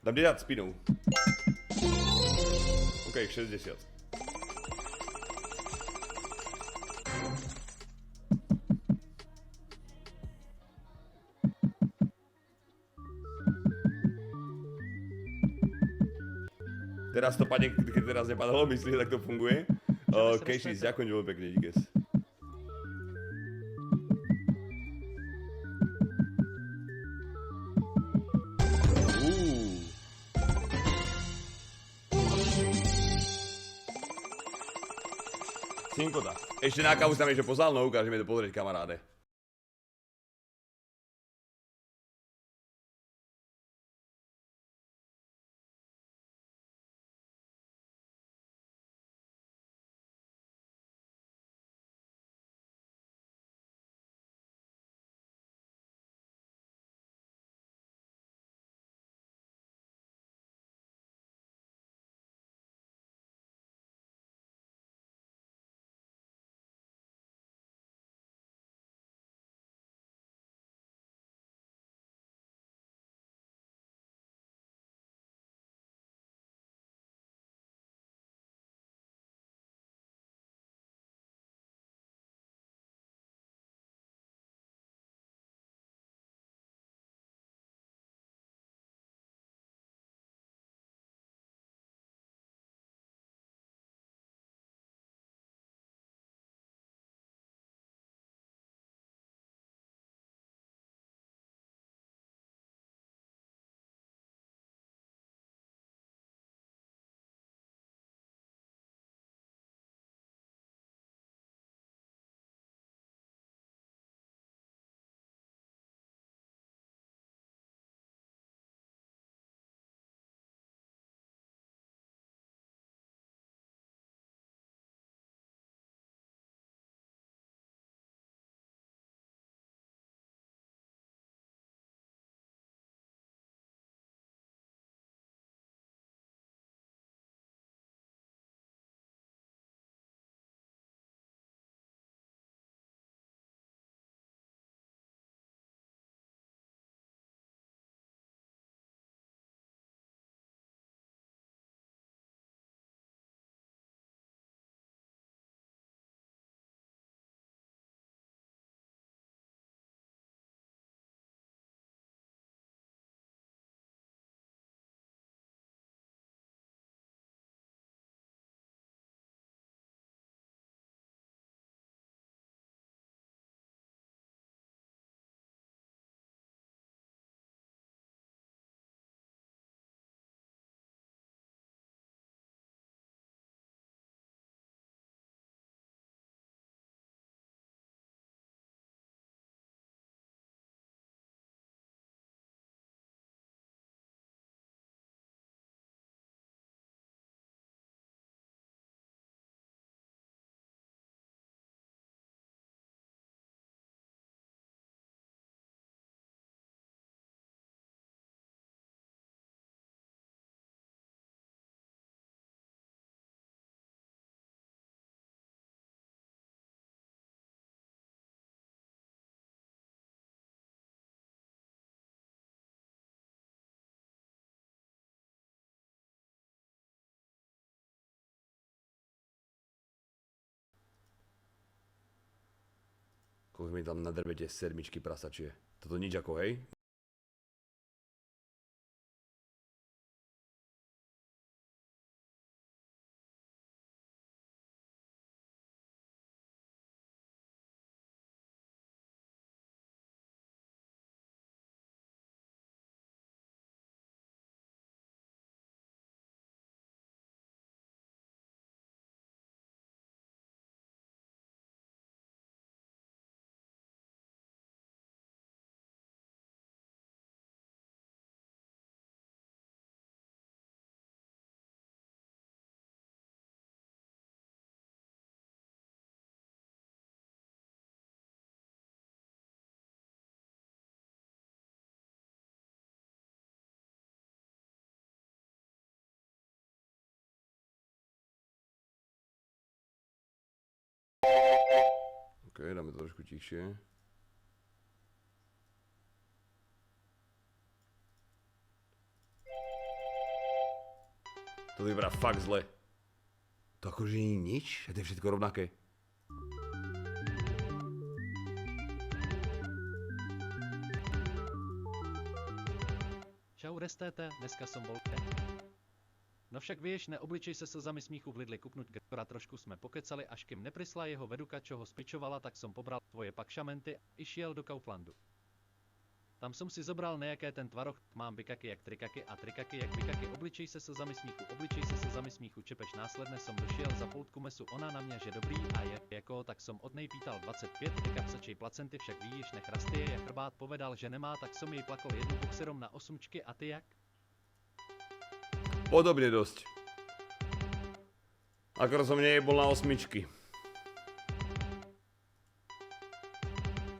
Dám dát spinou. OK, 60. Teraz to padne, keď teraz nepadalo, myslíš, tak to funguje? Casey, ďakujem veľmi pekne, díkes. Cinkota. Ešte na kávu sa mi ešte poslal, no ukážeme to pozrieť, kamaráde. Koľko mi tam nadrbete sedmičky prasačie. Toto nič ako, hej? OK, dáme to trošku tichšie. To vyberá fakt zle. To akože nie je nič? A to je všetko rovnaké. Čau restéte, dneska som bol No však vieš, neobličej se slzami smíchu v Lidli kupnúť, ktorá trošku sme pokecali, až kým neprisla jeho veduka, čo ho spičovala, tak som pobral tvoje pakšamenty a išiel do Kauflandu. Tam som si zobral nejaké ten tvaroh, mám bykaky jak trikaky a trikaky jak bykaky, obličej se slzami smíchu, čepeš následne som došiel za poutku mesu, ona na mě, že dobrý a je jako, tak som od nej pýtal 25, kapsačej placenty, však vidíš, nech rastie, jak chrbát povedal, že nemá, tak som jej plakol jednu boxerom na 8 a ty jak? Podobne dosť. Akorát som nebol na 8.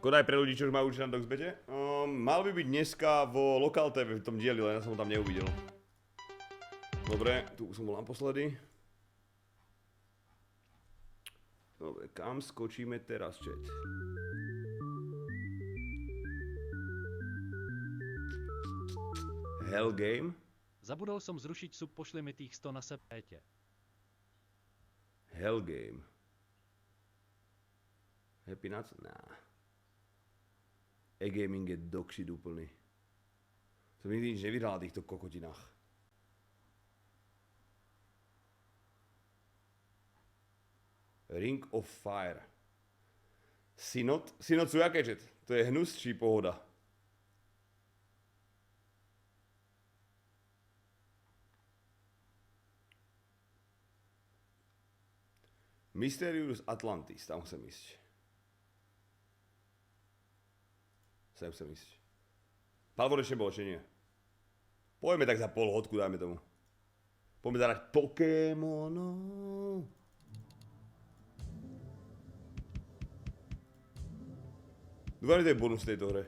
Kodaj pre ľudí, čo už majú učiť na Doxbete. Mal by byť dneska vo Lokal TV v tom dieli, len ja som ho tam neuvidel. Dobre, tu som bol naposledy. Dobre, kam skočíme teraz, chat? Hell game? Zabudol som zrušiť sub, pošli mi tých 100 na sepéte. Hell game. Happy Nuts? Nah. E-gaming je dogshit úplný. Som nikdy nič nevyhral na týchto kokotinách. Ring of Fire. Synod? Synod sú jaké, chat? To je hnus či pohoda? Mysterious Atlantis, tam chcem ísť. Sem chcem ísť. Palvor ešte bol, či nie? Poďme tak za pol hodku, dajme tomu. Poďme zahrať Pokémonov. Dúfam, že to je bonus v tejto hre.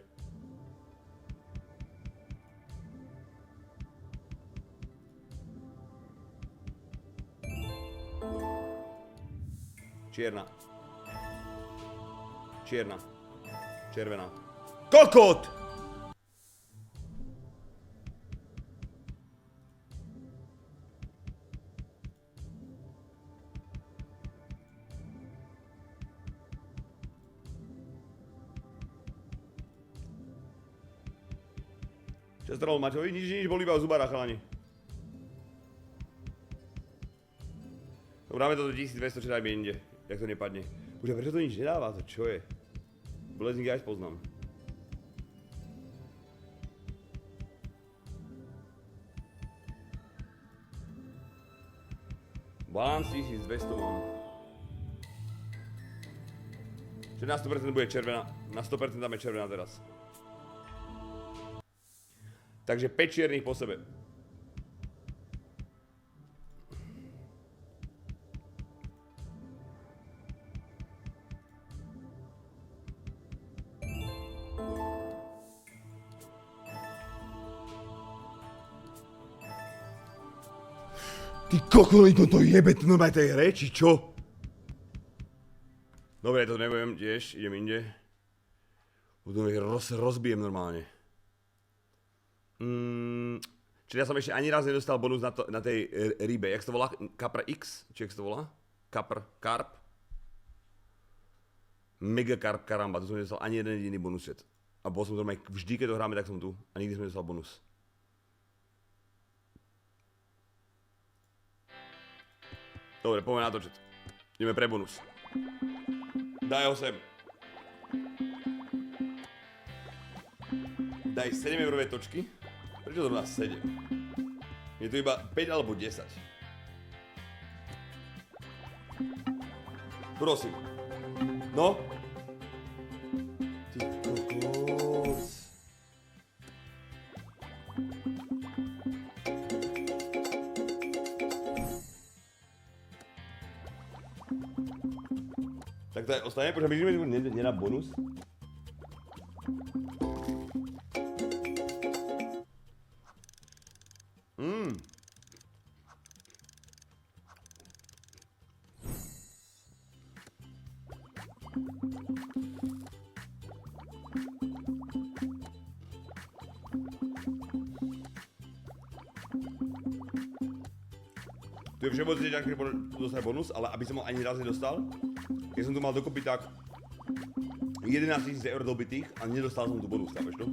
Čierna. Čierna. Červená. Kokot! Čo stralo Maťovi? Nič, bol iba v zubárach, chalani. Dobre, dáme to do 1200, čo dajme inde. Jak to nepadne. Bože, prečo to nič nedáva? To čo je? Blazing Eyes poznám. Balance 1200 mám. Čiže na 100% bude červená. Na 100% dáme červená teraz. Takže 5 čiernych po sebe. Ty kokolito to jebe tu na tej hre, či čo? Dobre, to nebudem tiež, idem inde. Budem ich rozbijem normálne. Čiže ja som ešte ani raz nedostal bonus na tej rybe. Jak sa to volá? Capra X? Či jak sa to volá? Carp? Mega Carp, karamba, tu som nedostal ani jeden jediný bonus set. A bol som normálne, vždy keď to hráme, tak som tu. A nikdy som nedostal bonus. Dobre, poďme na to, chat. Ideme pre bonus. Daj ho sem. Daj 7 eurové točky. Prečo to má 7? Je to iba 5 alebo 10. Prosím. No? Ty kokos. Tak to je ostane, protože my nie na bonus. Tu je všeobecne ťažké dostať bonus, ale aby som ho ani raz nedostal, keď som tu mal dokopy tak 11 000 eur dobitých a nedostal som tu bonus, chápeš to?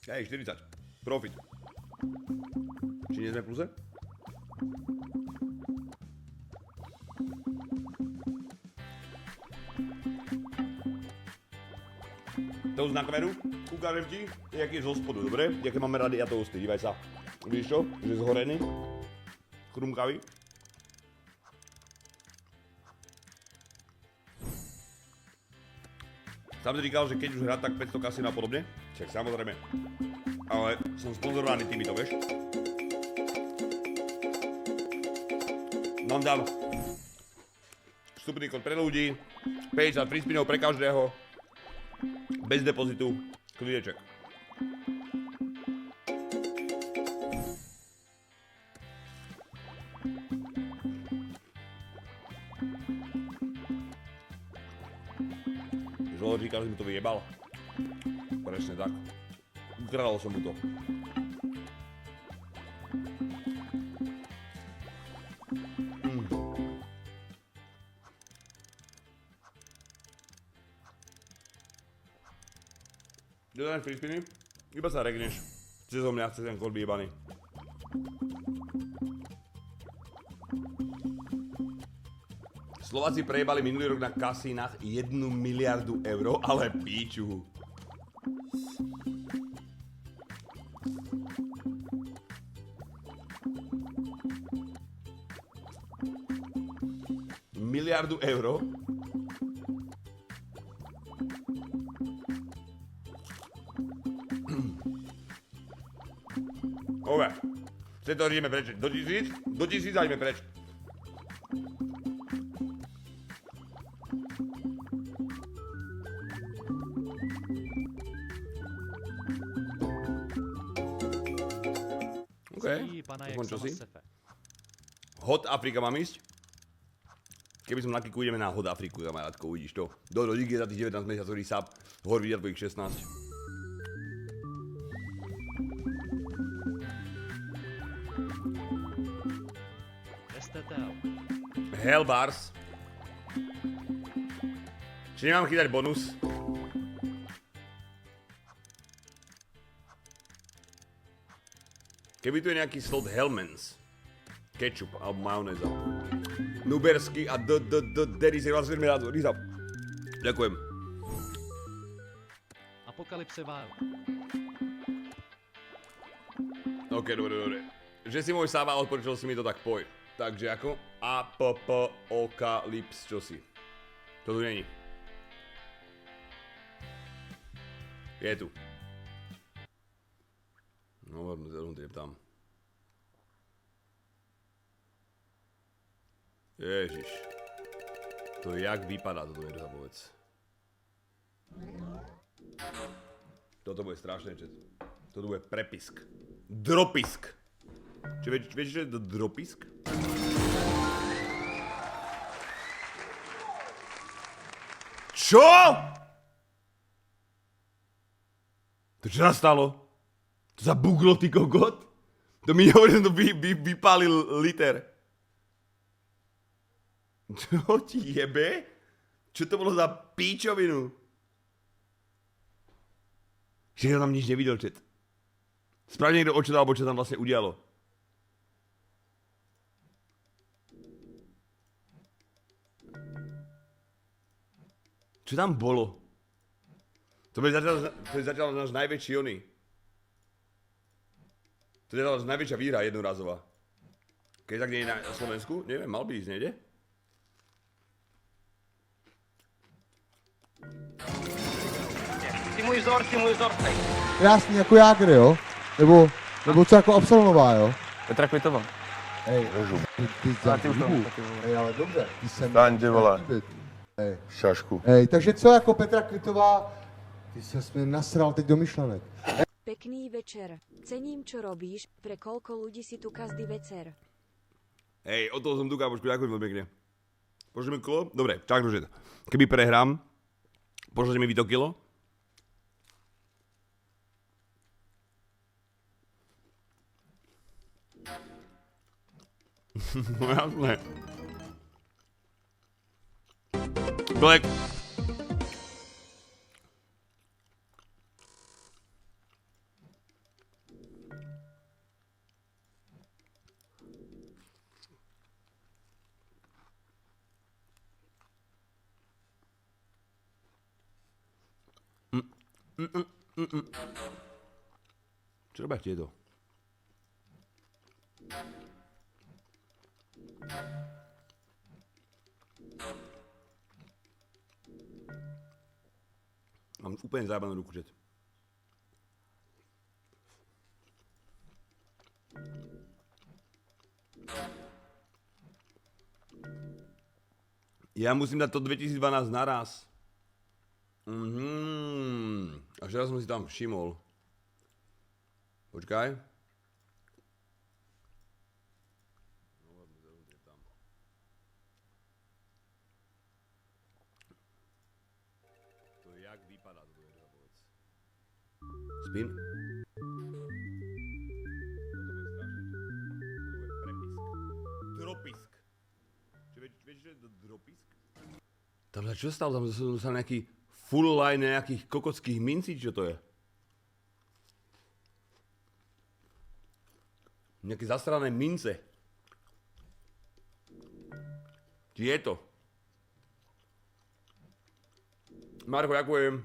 Hej, 40. Profit. Či nie sme v pluse? To na kameru, ukážem ti, jaký je zo spodu, dobre? Jaké máme rady a toasty, dívaj sa. Vidíš to? Že je zhorený? Chrumkavý. Sám si říkal, že keď už hrať, tak 500 kasín a podobne. Čak, samozrejme. Ale som sponzorovaný týmito, vieš? Mám tam vstupný kód pre ľudí, 50 free spinov pre každého, bez depozitu, kľudeček. Žolor říkal, že mi to vyjebal. Presne tak. Ukradol som mu to. Dodaneš free spiny, iba sa regneš. Cezo mňa chce ten kód vyjebaný. Slováci prejebali minulý rok na kasínach 1 miliardu eur, ale píču. Miliardu eur? Dobre, z toho ideme preč. Do 1000 a ideme preč. OK, aspoň čosi. Hot Afrika mám ísť? Keby som na kliku, ideme na Hot Afriku, kamarátko, uvidíš to. Do díky za tých 19 mesiacový sub, hor vidia tvojich 16. Hellbars. Či nemám chytať bonus? Keby tu je nejaký slot Hellmans, ketchup alebo majonéza. Nubersky a Daddy si vás veľmi rád, Riza. Ďakujem. Apokalypse Wild. OK, dobre. Že si môj sáva odporučil si mi to, tak poj. Takže ako? Apokalypse, čo si? To tu není. Je tu. No, zrovna tam. Ježiš. To jak vypadá toto niečo sa povedz. Toto bude strašné, čet. Toto bude prepisk. Dropisk. Vieš, čo je to dropisk? Čo? To čo sa stalo? To sa buglo, ty kokot? To mi hovorí, že to vypálil liter. Čo ti jebe? Čo to bolo za píčovinu? Že ja tam nič nevidel, čet. Správne niekto očítal, alebo čo tam vlastne udialo. Čo tam bolo? To je zatiaľ náš najväčší oný. To je zatiaľ najväčšia výhra jednorazová. Keď tak nie je na Slovensku, neviem, mal by ísť, nejde? Ty můj vzor, tady. Jasný, jako Jágr, jo? Nebo co jako Absolnová, jo? Petra Kvitová. Hej, ty za hudbu. Hej, ale dobře, ty jsem... Staň, ty vole. Hej. Šašku. Hej, takže co jako Petra Kvitová? Ty ses mi nasral teď do myšlenek. Pekný večer. Cením, čo robíš, pre koľko ľudí si tu každý večer. Hej, od toho som tu, kámošku, ďakujem veľmi pekne. Pošleš mi kilo? Dobre, čak to. Keby prehrám, pošleš mi vy to kilo? No jasné. Black. Čo robia tieto? Mám úplne zajebanú ruku, čet. Ja musím dať to 2012 naraz. Až teraz som si tam všimol. Počkaj. To jak vypadá to je, povedz. Spin. Toto bude strašné. Dropisk. Vieš, čo je to dropisk? Tamhle čo stalo? Tam sú nejaký full line nejakých kokockých mincí, čo to je? Nejaké zasrané mince. Či je to? Marko, ďakujem.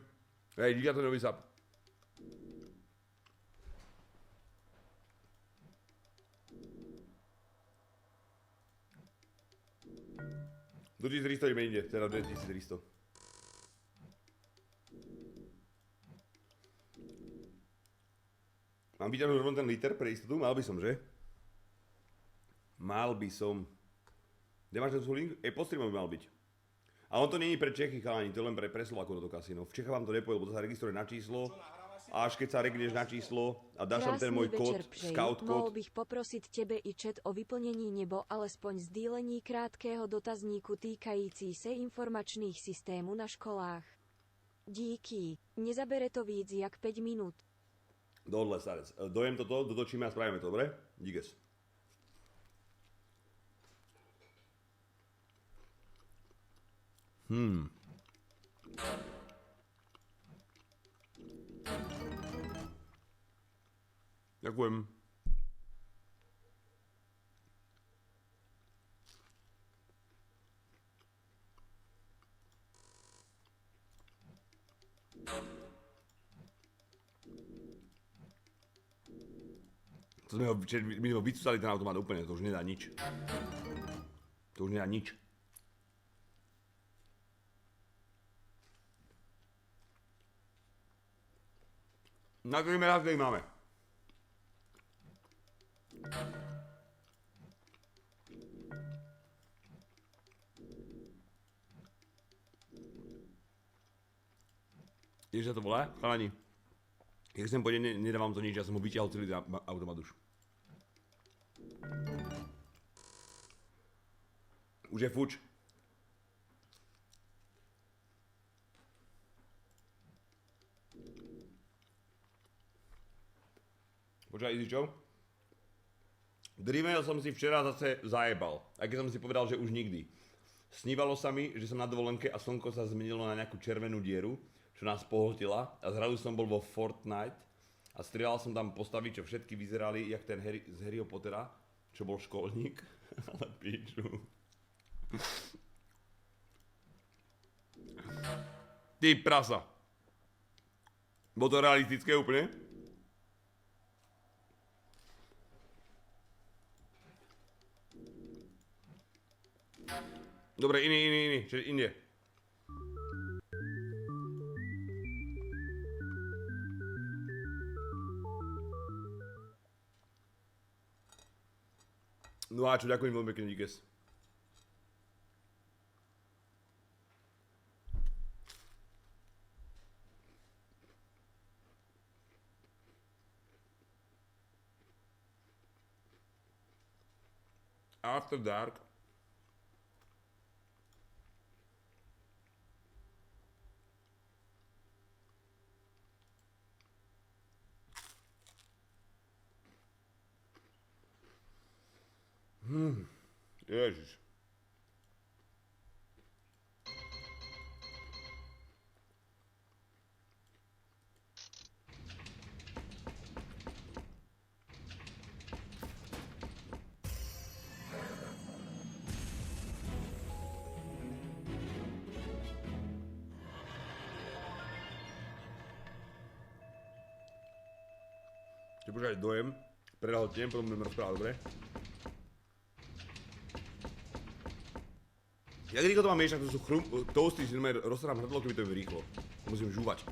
Hej, díky za to nový sub. Do 1300 mi ide, teda 2300. Mám vyťahnuť rovno ten liter pre istotu? Mal by som, že? Mal by som. Kde máš ten link? Pod streamom by mal byť. A on to nie je pre Čechy, chalani, to je len pre Slovákov toto kasino. V Čechách vám to nepovedal, lebo to sa registruje na číslo. A až keď sa registruješ na číslo a dáš tam ten môj kód, scout kód. Mohol bych poprosiť tebe i chat o vyplnení nebo alespoň sdílení krátkého dotazníku týkající se informačných systému na školách. Díky. Nezabere to víc jak 5 minút. Dohodle, starec. Dojem toto, dotočíme a spravíme to, dobre? Díkes. Ďakujem. To sme ho vycúcali ten automat úplne, to už nedá nič. To už nedá nič. Na ktorý raz ich máme. Vieš, sa to volá? Chalani. Jak sem pôjde, nedávam to nič, ja som ho vyťahol celý automat už. Už je fuč. Počkaj, Izzy, čo? Dreammail som si včera zase zajebal, aj keď som si povedal, že už nikdy. Snívalo sa mi, že som na dovolenke a slnko sa zmenilo na nejakú červenú dieru, čo nás pohltila a zrazu som bol vo Fortnite a strieľal som tam postavy, čo všetky vyzerali jak ten z Harryho Pottera, čo bol školník, ale piču. Ty prasa. Bolo to realistické úplne? Dobre, iný, čiže inde. No a čo, ďakujem veľmi pekne, díkes. After Dark. Ježiš. Čiže počkaj, dojem. Prehltnem, potom budeme rozprávať, dobre? Jak rýchlo to mám miešať, to sú toasty, si rozsrám hrdlo, keby to je rýchlo. Musím žúvať.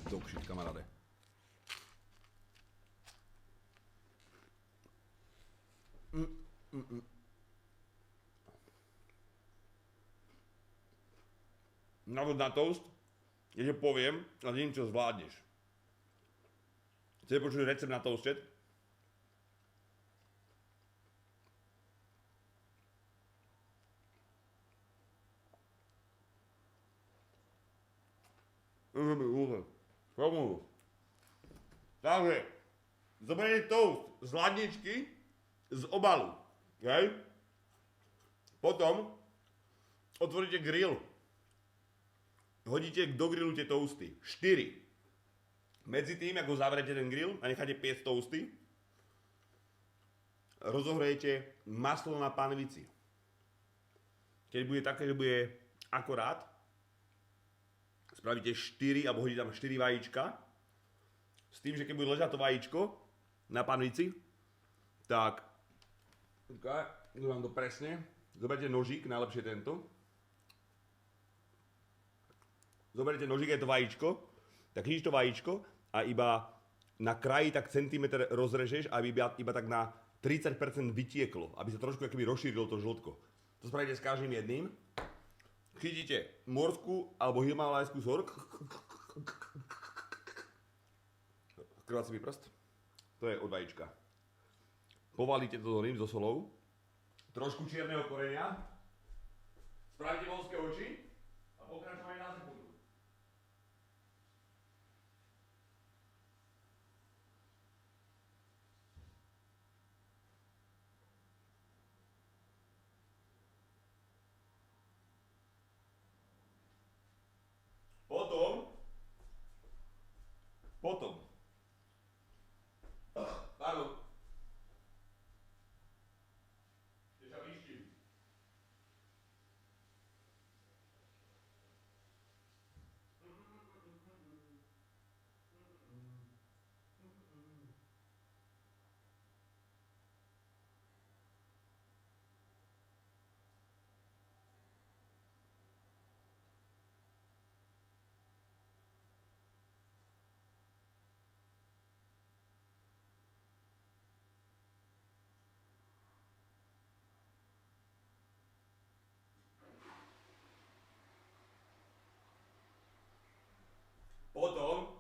Dog shit, kamaráde. Návod na toast je, že poviem a neviem, čo zvládneš. Chcete počuť recept na toast, chat? Takže, zoberiete toast z ladničky, z obalu, hej? Potom otvoríte grill. Hodíte do grillu tie toasty. 4. Medzi tým, ako zavrete ten grill a necháte piecť toasty, rozohrejete maslo na panvici. Keď bude také, že bude akorát, spravíte 4, alebo hodíte tam 4 vajíčka, s tým, že keď bude ležať to vajíčko na panvici, tak, vám to presne, zoberte nožík, najlepšie tento, zoberiete nožík, je to vajíčko, tak chytíš to vajíčko a iba na kraji tak centimetr rozrežeš, aby iba tak na 30% vytieklo, aby sa trošku akoby rozšírilo to žltko. To spravíte s každým jedným. Chytíte morskú alebo himalajskú sol, krvácivý prst, to je od vajíčka. Povalíte to do rým so solou, trošku čierneho korenia, spravíte voľské oči a pokračovanie na sekundu. Potom. Pardon. Ešte sa vyštím. Potom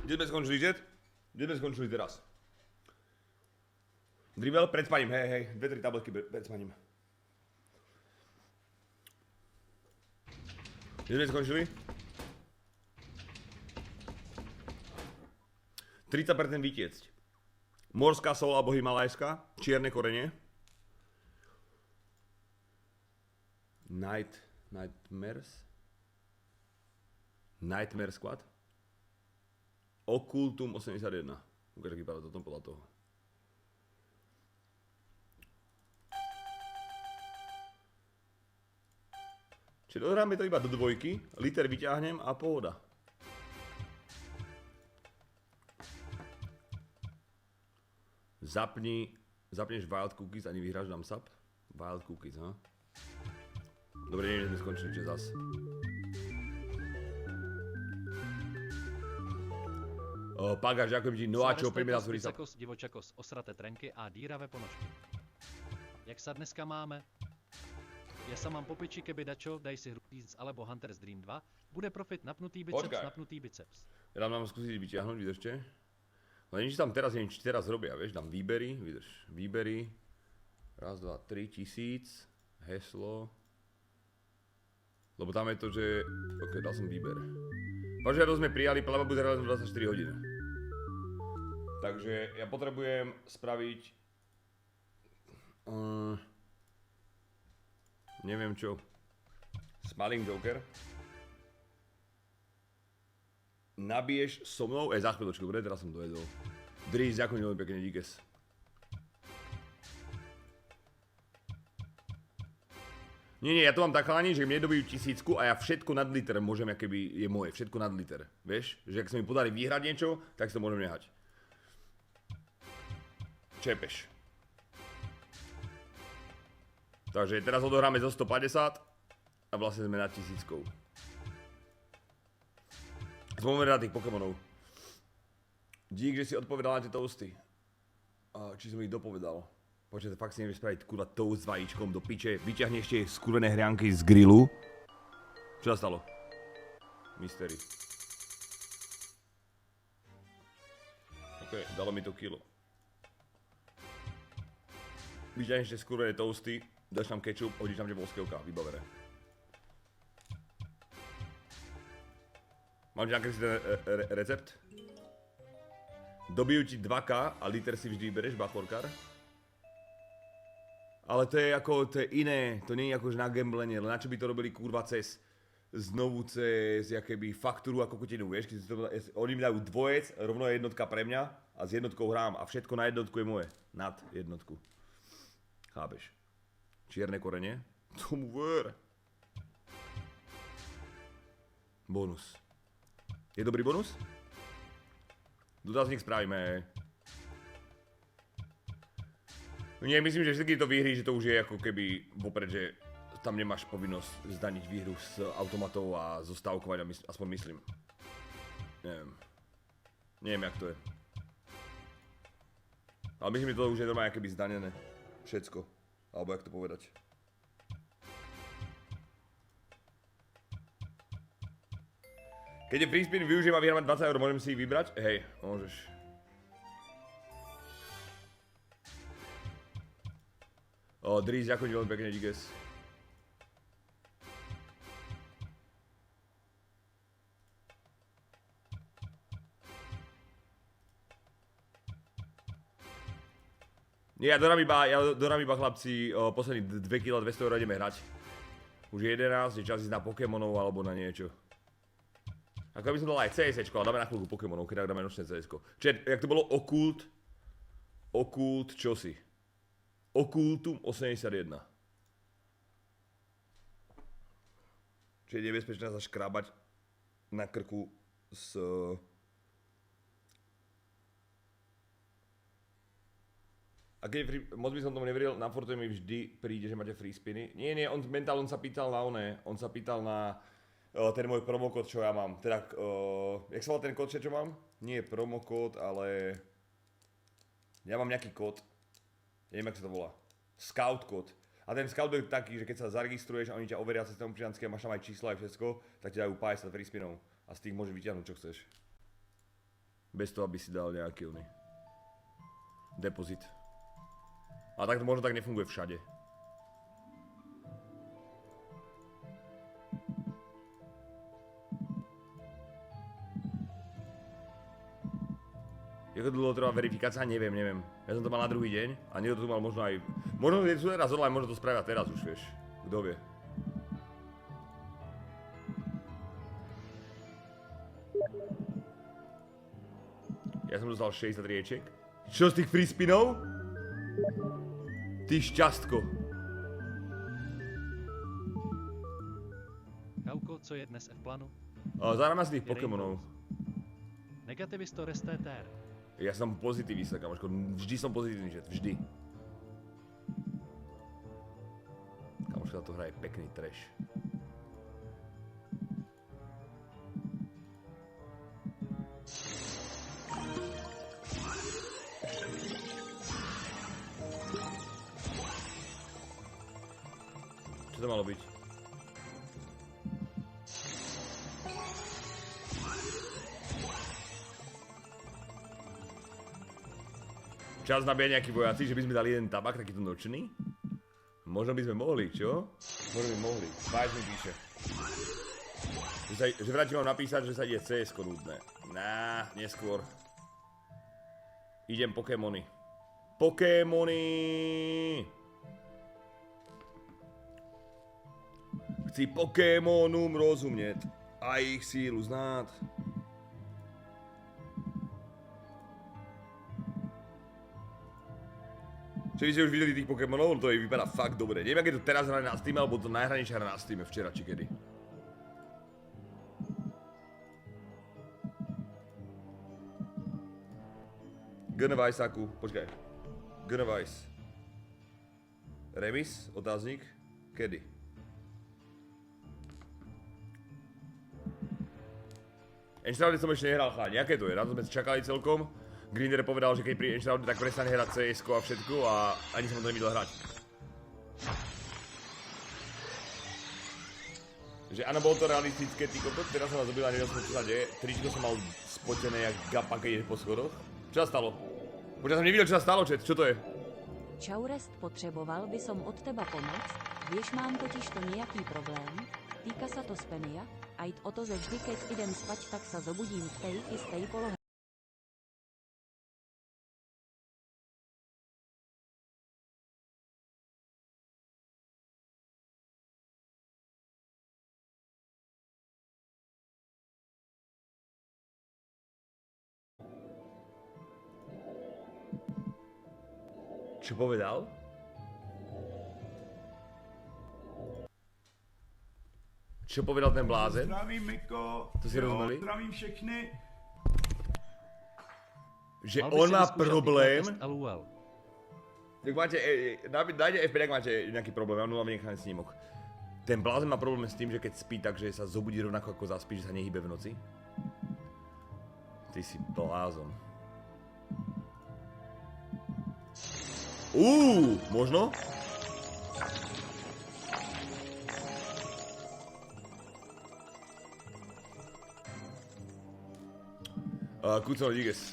kde sme skončili, Jet? Kde sme skončili teraz? Dribble pred spaním, hej, 2-3 tabletky pred spaním. Kde sme skončili? 30% vytiecť. Morská sol alebo himalajská, čierne korene. Nightmare Squad. Occultum 81. Ukáž, aký vypadá to tom podľa toho. Čiže dohráme to iba do 2, liter vyťahnem a pohoda. Zapni Zapneš Wild Cookies, ani vyhráš dám sap? Wild Cookies, ha? Dobre, neviem, že sme skončili, že zas. Pagáš, ďakujem ti, no a čo, poďme na svoj sap. Spicakos, divočakos, osraté trenky a díravé ponožky. Jak sa dneska máme? Ja sa mám po piči, keby dačo, daj si hru Beats alebo Hunter's Dream 2, bude profit napnutý biceps, Počkaj. napnutý biceps. Ja dám skúsiť vyťahnuť, vydržte. Len nič tam teraz, neviem, či teraz robia, vieš, dám výbery, vydrž, výbery. Raz, dva, 3000, heslo. Lebo tam je to, že... Ok, dal som výber. Požiadavku sme prijali, plava bude realizovať 24 hodín. Takže ja potrebujem spraviť... neviem čo. Smiling Joker. Nabiješ so mnou, za chvíľočku, dobre, teraz som dovedol. Dries, ďakujem veľmi pekne, díkes. Nie, ja to mám tak chalani, že mne dobijú 1000 a ja všetko nad liter môžem, akoby je moje, všetko nad liter. Vieš, že ak sa mi podarí vyhrať niečo, tak si to môžem nehať. Čepeš. Takže teraz odohráme zo 150 a vlastne sme na 1000. Zvolme rád tých Pokémonov. Dík, že si odpovedal na tie toasty. Či som ich dopovedal. Počkajte, fakt si nevieš spraviť kurva toast s vajíčkom do piče. Vyťahni ešte skurvené hrianky z grillu. Čo sa stalo? Mystery. Ok, dalo mi to kilo. Vyťahni ešte skurvené toasty, dáš tam kečup, hodíš tam volského vybavené. Mám ti nakresliť ten recept? Dobijú ti 2K a liter si vždy bereš, bachorkár. Ale to je ako, to je iné, to nie je akože na gamblenie, len na čo by to robili kurva znovu cez jakéby faktúru a kokotinu, vieš, keď si to, oni mi dajú dvojec, rovno je jednotka pre mňa a s jednotkou hrám a všetko na jednotku je moje, nad jednotku. Chápeš? Čierne korene? Tomu ver. Bonus. Je dobrý bonus? Dotazník spravíme. Nie, myslím, že všetky to výhry, že to už je ako keby vopred, že tam nemáš povinnosť zdaniť výhru s automatov a zo stávkovania, aspoň myslím. Neviem. Neviem, jak to je. Ale myslím, že to už je normálne keby zdanené. Všetko. Alebo jak to povedať. Keď je free spin, využijem a vyhrám 20 €, môžem si ich vybrať? Hej, môžeš. Dries, ďakujem veľmi pekne, díkes. Ja dorám iba chlapci, posledných 2 kg 200 € ideme hrať. Už je 11, je čas ísť na Pokémonov alebo na niečo. Ako by som dal aj CSčko, ale dáme na chvíľku Pokémonov, keď dáme nočné CSko. Čiže, jak to bolo Okult, čosi. Okultum 81. Čiže je nebezpečné sa škrábať na krku s... A keď moc by som tomu neveril, na Fortune mi vždy príde, že máte free spiny. Nie, on sa pýtal na oné, on sa pýtal na ten môj promokód, čo ja mám. Teda, jak sa volá ten kód, čo mám? Nie promokód, ale... Ja mám nejaký kód. Neviem, jak sa to volá. Scout kód. A ten scout je taký, že keď sa zaregistruješ a oni ťa overia cez ten občiansky a máš tam aj čísla aj všetko, tak ti dajú 50 free spinov. A z tých môžeš vyťahnuť, čo chceš. Bez toho, aby si dal nejaký oný depozit. A tak to možno tak nefunguje všade. Ako dlho trvá verifikácia? Neviem. Ja som to mal na druhý deň a niekto to mal možno aj... Možno to sú teraz online, možno to spravia teraz už, vieš. Kto vie. Ja som dostal 60 rieček. Čo z tých free spinov? Ty šťastko. Kauko, co je dnes v plánu? Zahrám asi tých Pokémonov. Negativisto resteter. Ja som pozitivista, kamoško. Vždy som pozitívny, že vždy. už sa to hraje pekný trash. Čo to malo byť? Čas nabíja nejakí vojaci, že by sme dali jeden tabak, takýto nočný? Možno by sme mohli, čo? Možno by mohli. Váž mi píše. Že vrati mám napísať, že sa ide CS-ko nudné. Neskôr. Idem Pokémony. Pokémony! Chci Pokémonům rozumět a jejich sílu znát. Či vy ste už videli tých Pokémonov, to jej vypadá fakt dobre. Neviem, ak je to teraz hrané na Steam, alebo to najhranejšia hra na Steam včera, či kedy. Gunnevice, Aku, počkaj. Gunnevice. Remis, otáznik, kedy? Enshrouded som ešte nehral, chlani, aké to je? Na to sme čakali celkom. Grinder povedal, že keď pri Enshrouded tak prestane hrať CS-ko a všetko a ani som to nevidel hrať. Že áno, bolo to realistické, ty kokot, teraz som vás zobil a nevedel som, čo sa deje. Tričko som mal spotené jak gapa, keď ideš po schodoch. Čo sa stalo? Počkaj, som nevidel, čo sa stalo, chat, čo to je? Čaurest, potřeboval by som od teba pomoc, vieš, mám totiž to nejaký problém, týka sa to spenia, a jít o to, že vždy, keď idem spať, tak sa zobudím v tej istej polohe. Čo povedal? Čo povedal ten blázen? Zdravím, Miko. To si rozumeli? Zdravím všechny. Že Mal by on si má vyskúšať problém. test LOL. Tak máte, dajte FP, ak máte nejaký problém, ja mám nechaný snímok. Ten blázen má problém s tým, že keď spí, takže sa zobudí rovnako ako zaspí, že sa nehybe v noci. Ty si blázon. Možno? Kucno, díges.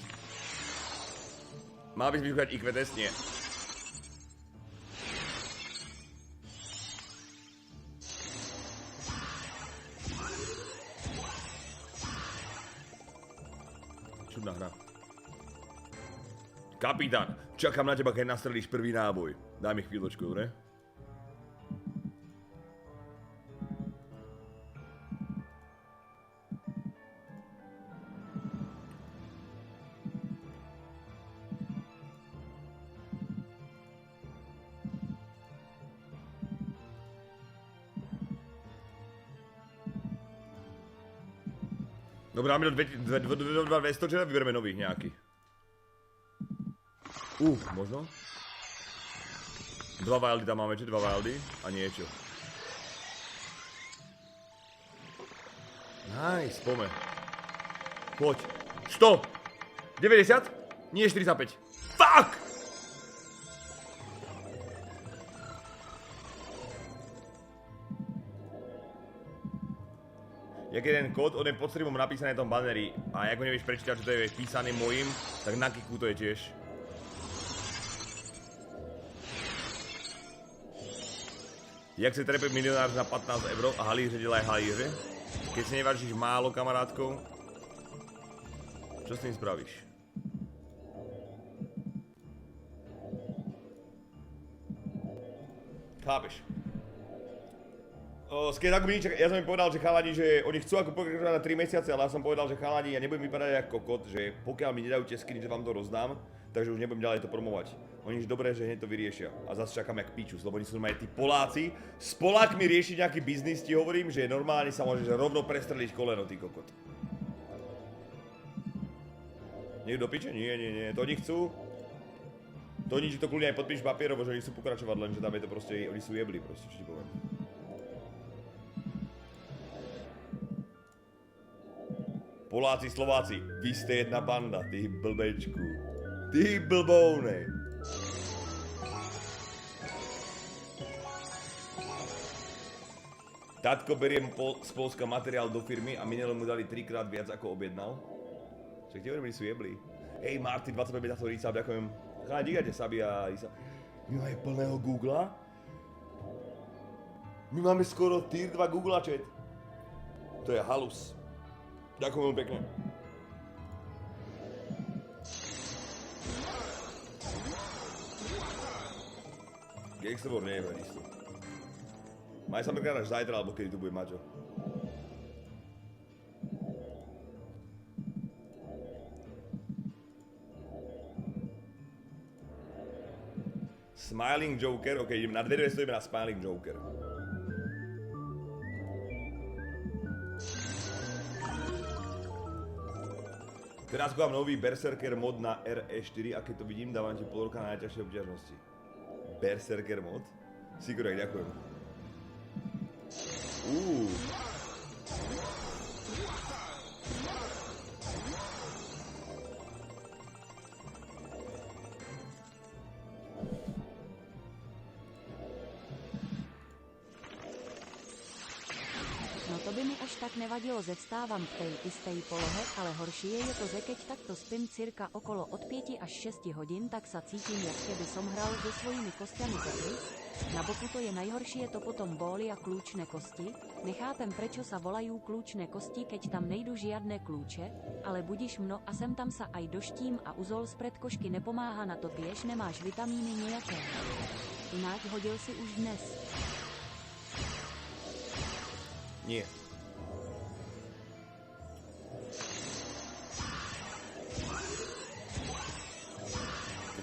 Má bys vyšúchať IQ test? Nie. Čudná hra. Kapitán, čakám na teba, keď nastrelíš prvý náboj. Daj mi chvíľočku, dobre? Dobre, máme do 200, čo vyberieme nových nejakých. Možno? 2 wildy tam máme, či 2 wildy? A niečo. Nice, pome. Poď. 100! 90? Nie 45. Fuck! Jak jeden kód, on je pod streamom napísaný na tom banneri a jak ho nevieš prečítať, že to je písaný mojím, tak na kiku to je tiež. Jak se trepe milionář na 15 € a halíře dělají halíře? Keď si nevážíš málo, kamarátkou, čo s tým spravíš? Chápeš? Ja som im povedal, že chalani, že oni chcú ako pokračovať na 3 mesiace, ale ja som povedal, že chalani, ja nebudem vypadať ako kokot, že pokiaľ mi nedajú tie skiny, že vám to rozdám, takže už nebudem ďalej to promovať. Oni už dobré, že hneď to vyriešia. A zase čakám jak pičus, lebo oni sú normálne tí Poláci. S Polákmi riešiť nejaký biznis, ti hovorím, že normálne sa môžeš rovno prestreliť koleno, ty kokot. Niekto do piče? Nie, to oni chcú. To oni ti to kľudne aj podpíš papierovo, že oni chcú pokračovať, len že tam je to proste, oni sú jebli proste, čo ti poviem. Poláci, Slováci, vy ste jedna banda, ty blbečku. Ty blbounej. Tatko beriem z Polska materiál do firmy a minule mu dali 3-krát viac ako objednal. Však tie hovorím, sú jebli. Hej Marty, 25 za to Rísa, ďakujem. Chále, dígajte Sabi a Rísa. My máme plného Googla. My máme skoro tier 2 Google chat. To je halus. Ďakujem veľmi pekne. Gangsterboard nie je isto. Maj sa prekrát až zajtra, alebo kedy tu bude Maťo. Smiling Joker, ok, idem na 200, ideme na Smiling Joker. Teraz mám nový Berserker mod na RE4 a keď to vidím, dávam ti pol roka na najťažšie obťažnosti. Berserker mod? Sigurek, ďakujem. No to by mi až tak nevadilo, že vstávám v tej istej polohe, ale horší je to, že keď takto spím cirka okolo od 5 až 6 hodín, tak sa cítim, jak keby som hral so svojimi kostiami Tetris. Na boku to je najhoršie, to potom bóli a kľúčne kosti. Nechápem, prečo sa volajú kľúčne kosti, keď tam nejdu žiadne kľúče, ale budíš mno a sem tam sa aj doštím a uzol z predkošky nepomáha, na to tiež nemáš vitamíny nejaké. Ináč hodil si už dnes. Nie.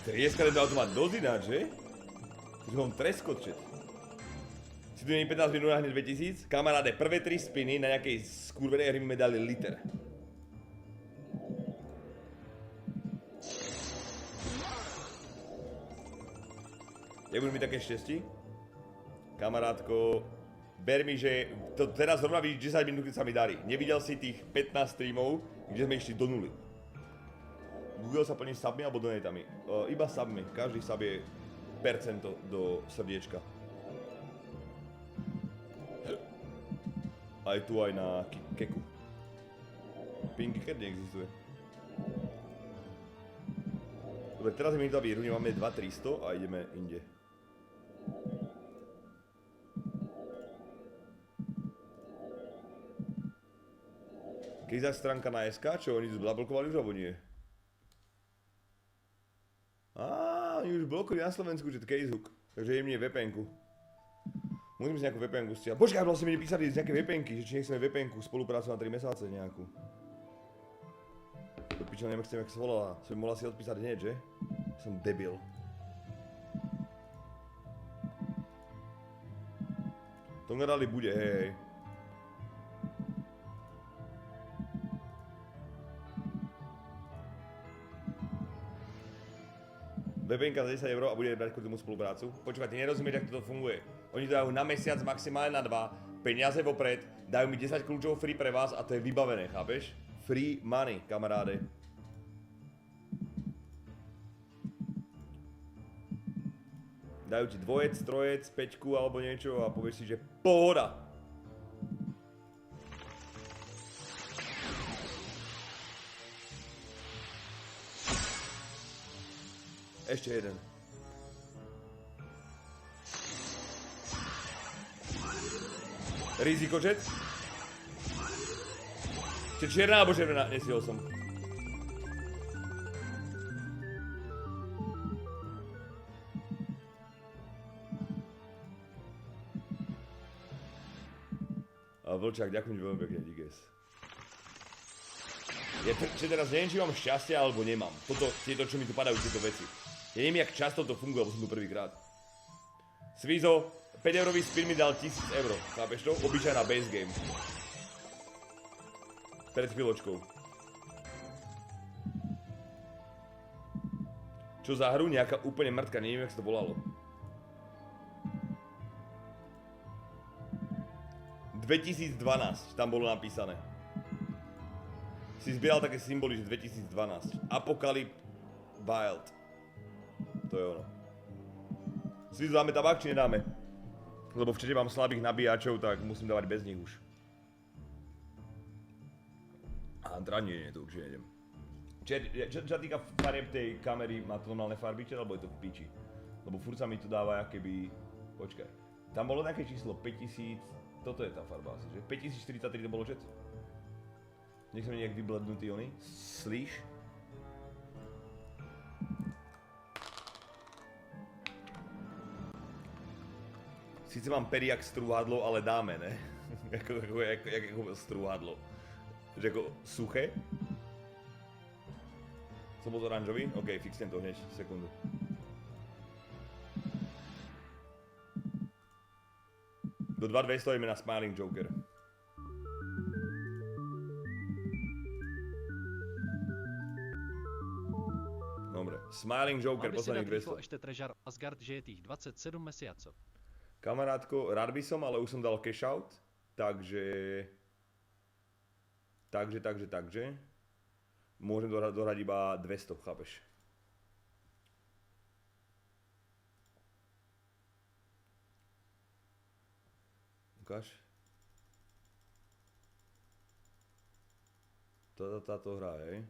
Trieska tento automat dosť ináč, že? Takže mám treskot, čet. Si tu není 15 minút na hneď 2000? Kamaráde, prvé 3 spiny na nejakej skurvenej hry mi dali liter. Jak budú mi také šťastí? Kamarátko, ber mi, že to teraz zrovna vidíš 10 minút, keď sa mi darí. Nevidel si tých 15 streamov, kde sme išli do nuly. Google sa plní submi alebo donatami? Iba submi. Každý sub je percento do srdiečka. Aj tu, aj na keku. Pinky Cat neexistuje. Dobre, teraz je minúta výhru, máme 2300 a ideme inde. Kejzak stránka na SK, čo oni tu zablokovali už, alebo nie? Oni už blokujú na Slovensku, že to Kejzuk. Takže je mne VPN-ku. Musím si nejakú VPN-ku stiahnuť. Počkaj, vlastne mi písali z nejaké VPN-ky, že či nechceme VPN-ku, spoluprácu na 3 mesiace nejakú. Do piča, neviem, jak sa volala. Som mohla si odpísať hneď, že? Som debil. Tongarali bude, hej. VPN-ka za 10 € a bude brať kvôli tomu spoluprácu. Počúvajte, nerozumiete, ako toto funguje. Oni to dajú na mesiac, maximálne na 2, peniaze vopred, dajú mi 10 kľúčov free pre vás a to je vybavené, chápeš? Free money, kamaráde. Dajú ti dvojec, trojec, päťku alebo niečo a povieš si, že pohoda. Ešte jeden. Riziko chat? Čiže čierna alebo červená? Nesihol som. A Vlčák, ďakujem ti veľmi pekne, díkes. Ja teraz neviem, či mám šťastie alebo nemám. Tieto, čo mi tu padajú, tieto veci. Ja neviem, jak často to funguje, lebo som tu prvýkrát. Svizo, 5-eurový spin mi dal 1000 €. Chápeš to? Obyčajná base game. Pred chvíľočkou. Čo za hru? Nejaká úplne mŕtka, neviem, jak sa to volalo. 2012, tam bolo napísané. si zbieral také symboly, že 2012. Apocalypse Wild. To je ono. Si dáme tabák, či nedáme? Lebo v čete mám slabých nabíjačov, tak musím dávať bez nich už. A nie, to určite nejdem. Čo sa týka farieb tej kamery, má to normálne farby, alebo je to v piči? Lebo furt sa mi to dáva akéby... Počkaj. Tam bolo nejaké číslo 5000... Toto je tá farba asi, že? 5043 to bolo čet? Nech sa mi nejak vyblednutý oni. Slíš? Sice mám pery jak strúhadlo, ale dáme, ne? Ako strúhadlo. Že ako suché? Som bol oranžový? OK, fixnem to hneď, sekundu. Do 2200 ideme na Smiling Joker. Dobre, Smiling Joker, posledných 200. Ešte trežar Asgard, že je tých 27 mesiacov. Kamarátko, rád by som, ale už som dal cash out, takže... Môžem dohrať iba 200, chápeš? Ukáž. Táto hra, hej.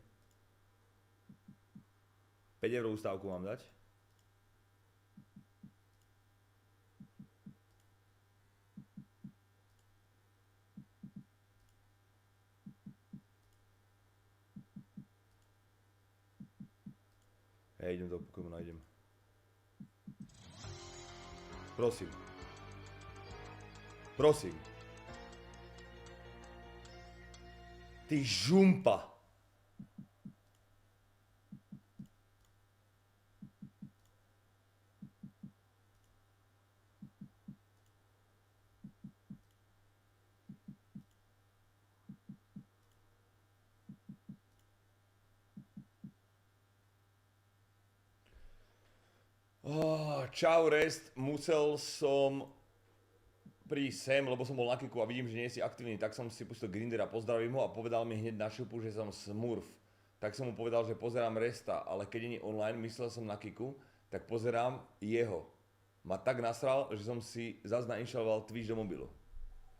5 eurovú stávku mám dať. Hej, idem do Pokémona, idem. Prosím. Prosím. Ty žumpa. Čau Rest, musel som prísť sem, lebo som bol na kiku a vidím, že nie si aktívny, tak som si pustil Grindr a pozdravím ho a povedal mi hneď na šupu, že som smurf. Tak som mu povedal, že pozerám Resta, ale keď nie online, myslel som na kiku, tak pozerám jeho. Ma tak nasral, že som si zase nainštaloval Twitch do mobilu.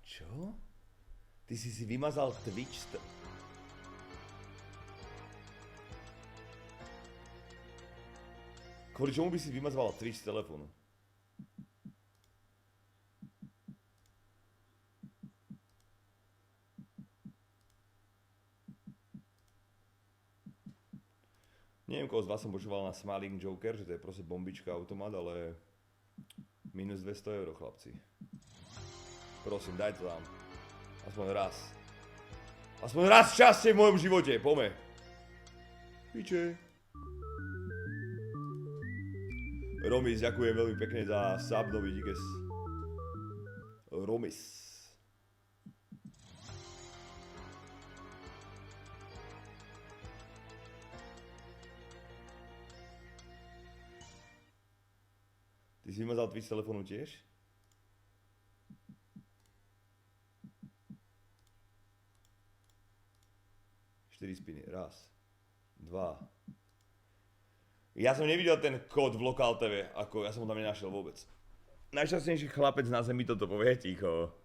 Čo? Ty si vymazal Twitch? Kvôli čomu by si vymazoval Twitch z telefónu? Neviem, koho z vás som počúval na Smiling Joker, že to je proste bombička automat, ale... minus 200 €, chlapci. Prosím, daj to tam. Aspoň raz. Aspoň raz šťastie v mojom živote, poďme. Piče. Romis, ďakujem veľmi pekne za sub, nový díkes. Romis. Ty si vymazal Twitch z telefónu tiež? Štyri spiny. Raz. Dva. Ja som nevidel ten kód v Lokal TV, ako ja som ho tam nenašiel vôbec. Najšťastnejší chlapec na zemi toto povie, ticho.